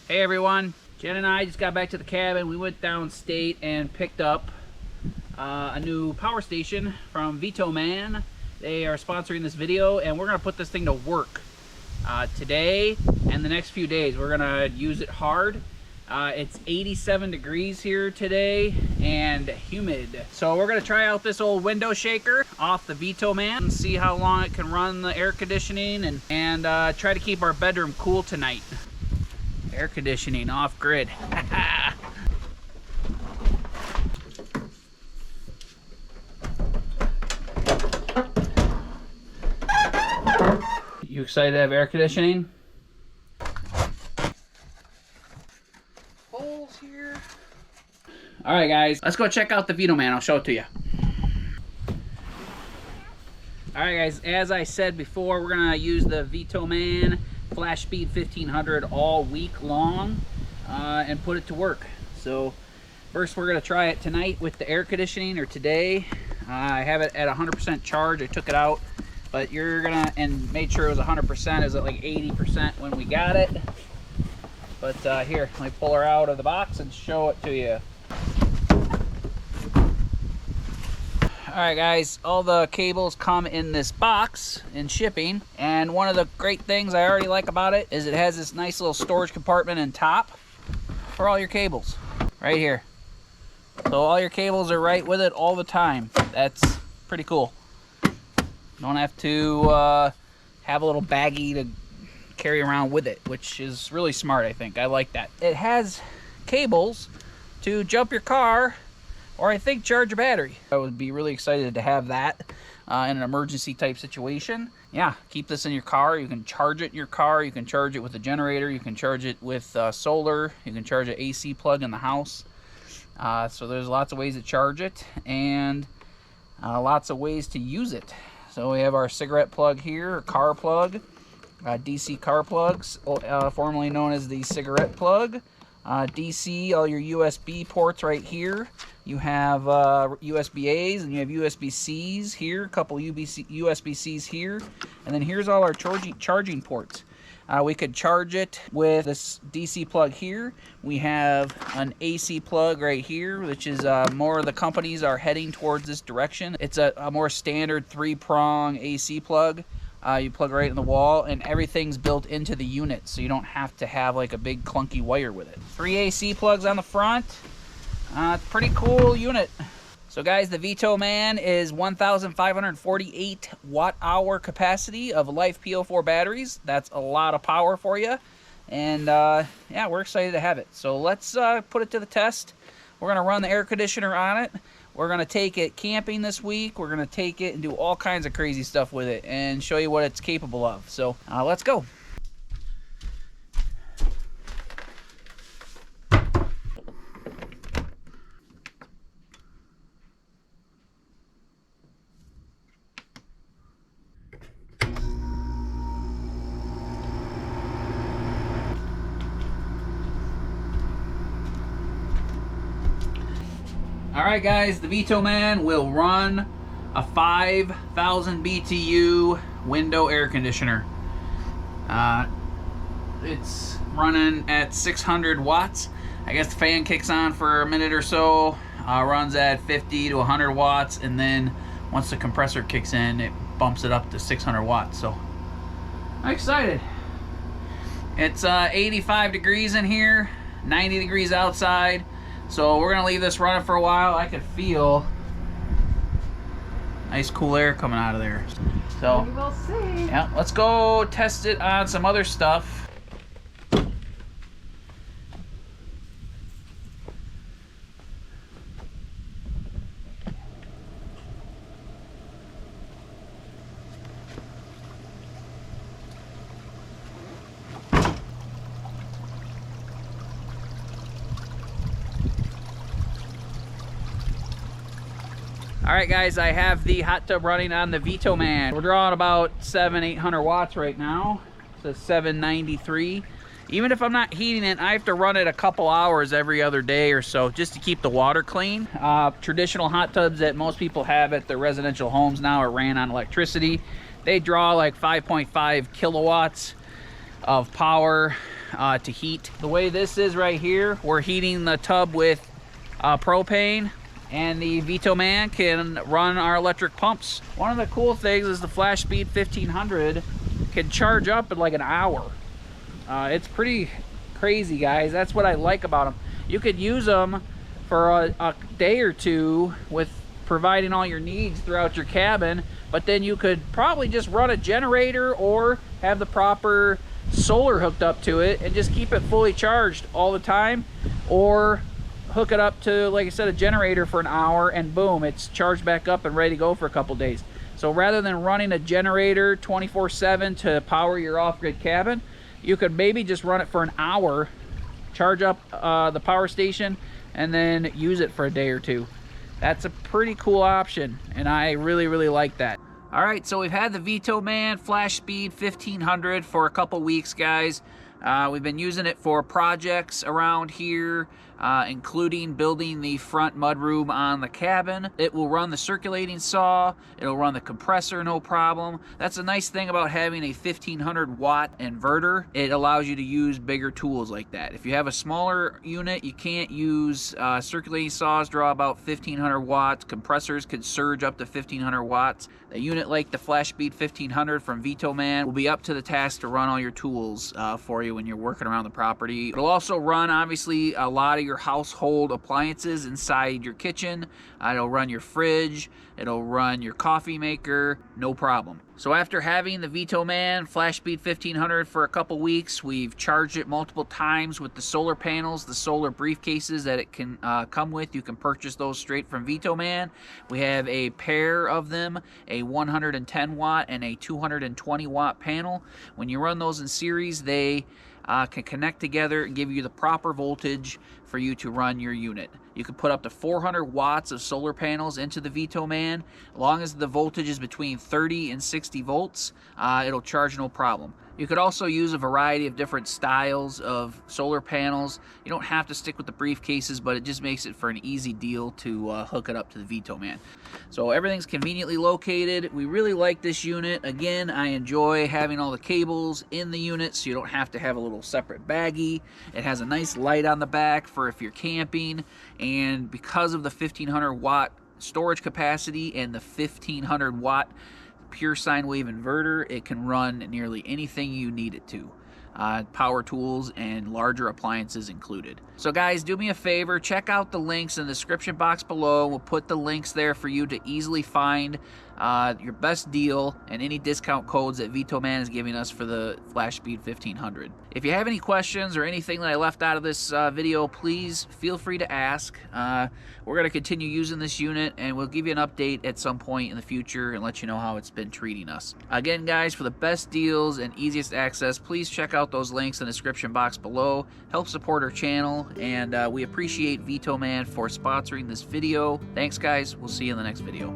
Hey everyone, Jen and I just got back to the cabin. We went downstate and picked up a new power station from VTOMAN. They are sponsoring this video and we're gonna put this thing to work today and the next few days. We're gonna use it hard. It's 87 degrees here today and humid. So we're gonna try out this old window shaker off the VTOMAN and see how long it can run the air conditioning and try to keep our bedroom cool tonight. Air conditioning off grid. You excited to have air conditioning? Holes here. All right, guys, let's go check out the VTOMAN. I'll show it to you. All right, guys, as I said before, we're gonna use the VTOMAN Flash Speed 1500 all week long and put it to work. So first we're going to try it tonight with the air conditioning, or today. I have it at 100% charge. I took it out, but you're gonna, and made sure it was 100%. It was at like 80% when we got it. But here, let me pull her out of the box and show it to you. Alright guys, all the cables come in this box in shipping, and one of the great things I already like about it is it has this nice little storage compartment in top for all your cables, right here. So all your cables are right with it all the time. That's pretty cool. Don't have to have a little baggie to carry around with it, which is really smart, I think. I like that. It has cables to jump your car, or I think charge your battery. I would be really excited to have that in an emergency type situation. Yeah, keep this in your car. You can charge it in your car. You can charge it with a generator. You can charge it with solar. You can charge an AC plug in the house. So there's lots of ways to charge it and lots of ways to use it. So we have our cigarette plug here, car plug, DC car plugs, formerly known as the cigarette plug. DC, all your USB ports right here. You have USB-A's and you have USB-C's here, a couple USB-C's here, and then here's all our charging ports. We could charge it with this DC plug here. We have an AC plug right here, which is more of the companies are heading towards this direction. It's a more standard 3-prong AC plug. You plug right in the wall, and everything's built into the unit, so you don't have to have like a big clunky wire with it. 3 AC plugs on the front. Pretty cool unit. So guys, the VTOMAN is 1,548 watt-hour capacity of Life PO4 batteries. That's a lot of power for you, and yeah, we're excited to have it. So let's put it to the test. We're gonna run the air conditioner on it. We're going to take it camping this week. We're going to take it and do all kinds of crazy stuff with it and show you what it's capable of. So let's go. Alright guys, the VTOMAN will run a 5,000 BTU window air conditioner. It's running at 600 watts. I guess the fan kicks on for a minute or so, runs at 50 to 100 watts, and then once the compressor kicks in, it bumps it up to 600 watts. So I'm excited. It's 85 degrees in here, 90 degrees outside. So we're gonna leave this running for a while. I could feel nice cool air coming out of there. So we will see. Yeah, let's go test it on some other stuff. Alright guys, I have the hot tub running on the VTOMAN. We're drawing about 700-800 watts right now. It's a 793. Even if I'm not heating it, I have to run it a couple hours every other day or so just to keep the water clean. Traditional hot tubs that most people have at their residential homes now are ran on electricity. They draw like 5.5 kilowatts of power to heat. The way this is right here, we're heating the tub with propane, and the VTOMAN can run our electric pumps. One of the cool things is the Flash Speed 1500 can charge up in like an hour. It's pretty crazy, guys. That's what I like about them. You could use them for a day or two with providing all your needs throughout your cabin, but then you could probably just run a generator or have the proper solar hooked up to it and just keep it fully charged all the time, or hook it up to, like I said, a generator for an hour, and boom, it's charged back up and ready to go for a couple days. So rather than running a generator 24/7 to power your off-grid cabin, you could maybe just run it for an hour, charge up the power station, and then use it for a day or two. That's a pretty cool option, and I really, really like that. All right, so we've had the VTOMAN Flash Speed 1500 for a couple weeks, guys. We've been using it for projects around here, including building the front mudroom on the cabin. It will run the circulating saw. It'll run the compressor, no problem. That's a nice thing about having a 1500 watt inverter. It allows you to use bigger tools like that. If you have a smaller unit, you can't use circulating saws, draw about 1500 watts. Compressors could surge up to 1500 watts. A unit like the Flash Speed 1500 from VTOMAN will be up to the task to run all your tools for you when you're working around the property. It'll also run, obviously, a lot of your household appliances inside your kitchen. It'll run your fridge. It'll run your coffee maker, no problem. So after having the VTOMAN Flash Speed 1500 for a couple weeks, we've charged it multiple times with the solar panels, the solar briefcases that it can come with. You can purchase those straight from VTOMAN. We have a pair of them, a 110 watt and a 220 watt panel. When you run those in series, they can connect together and give you the proper voltage for you to run your unit. You can put up to 400 watts of solar panels into the VTOMAN. As long as the voltage is between 30 and 60 volts, it'll charge no problem. You could also use a variety of different styles of solar panels. You don't have to stick with the briefcases, but it just makes it for an easy deal to hook it up to the VTOMAN. So everything's conveniently located. We really like this unit. Again, I enjoy having all the cables in the unit, so you don't have to have a little separate baggie. It has a nice light on the back for if you're camping, and because of the 1500 watt storage capacity and the 1500 watt pure sine wave inverter, it can run nearly anything you need it to. Power tools and larger appliances included. So guys, do me a favor, check out the links in the description box below. We'll put the links there for you to easily find your best deal and any discount codes that VTOMAN is giving us for the Flash Speed 1500. If you have any questions or anything that I left out of this video, please feel free to ask. We're going to continue using this unit, and we'll give you an update at some point in the future and let you know how it's been treating us. Again, guys, for the best deals and easiest access, please check out those links in the description box below. Help support our channel, and we appreciate VTOMAN for sponsoring this video. Thanks, guys. We'll see you in the next video.